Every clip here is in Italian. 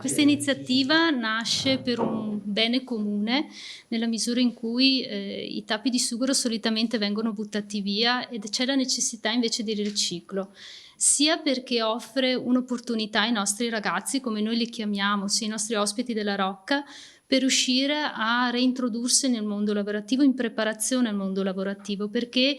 Questa iniziativa nasce per un bene comune, nella misura in cui i tappi di sughero solitamente vengono buttati via ed c'è la necessità invece di riciclo, sia perché offre un'opportunità ai nostri ragazzi, come noi li chiamiamo, sia i nostri ospiti della Rocca, per riuscire a reintrodursi nel mondo lavorativo, in preparazione al mondo lavorativo, perché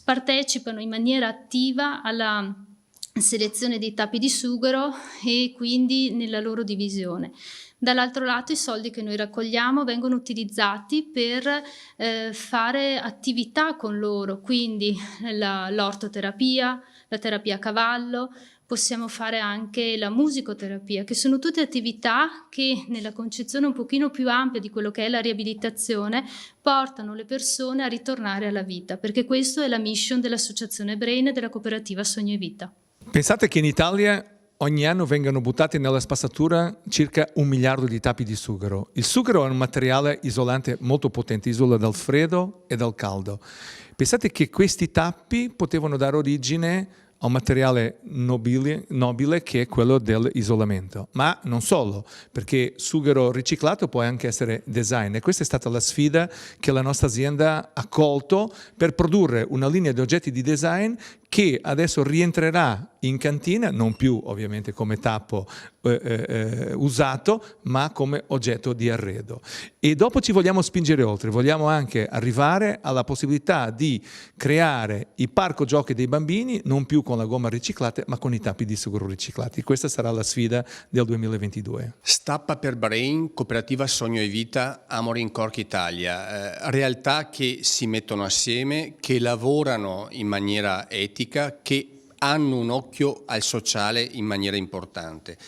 partecipano in maniera attiva alla selezione dei tappi di sughero e quindi nella loro divisione. Dall'altro lato i soldi che noi raccogliamo vengono utilizzati per fare attività con loro, quindi l'ortoterapia, la terapia a cavallo, possiamo fare anche la musicoterapia, che sono tutte attività che nella concezione un pochino più ampia di quello che è la riabilitazione portano le persone a ritornare alla vita, perché questo è la mission dell'Associazione Brain e della cooperativa Sogno e Vita. Pensate che in Italia ogni anno vengono buttati nella spazzatura circa 1 miliardo di tappi di sughero. Il sughero è un materiale isolante molto potente, isola dal freddo e dal caldo. Pensate che questi tappi potevano dare origine a un materiale nobile che è quello dell'isolamento. Ma non solo, perché sughero riciclato può anche essere design e questa è stata la sfida che la nostra azienda ha colto per produrre una linea di oggetti di design che adesso rientrerà in cantina, non più ovviamente come tappo usato, ma come oggetto di arredo. E dopo ci vogliamo spingere oltre, vogliamo anche arrivare alla possibilità di creare il parco giochi dei bambini, non più con la gomma riciclata, ma con i tappi di sughero riciclati. Questa sarà la sfida del 2022. Stappa per Brain, cooperativa Sogno e Vita, Amorim Cork Italia, realtà che si mettono assieme, che lavorano in maniera etica, che hanno un occhio al sociale in maniera importante.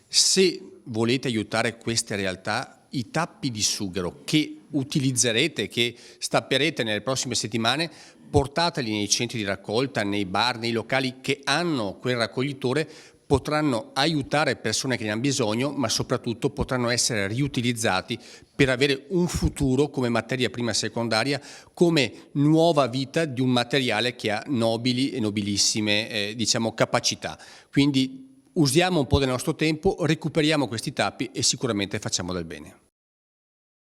Se volete aiutare queste realtà, i tappi di sughero che utilizzerete, che stapperete nelle prossime settimane, portateli nei centri di raccolta, nei bar, nei locali che hanno quel raccoglitore, potranno aiutare persone che ne hanno bisogno, ma soprattutto potranno essere riutilizzati per avere un futuro come materia prima secondaria, come nuova vita di un materiale che ha nobili e nobilissime capacità. Quindi usiamo un po' del nostro tempo, recuperiamo questi tappi e sicuramente facciamo del bene.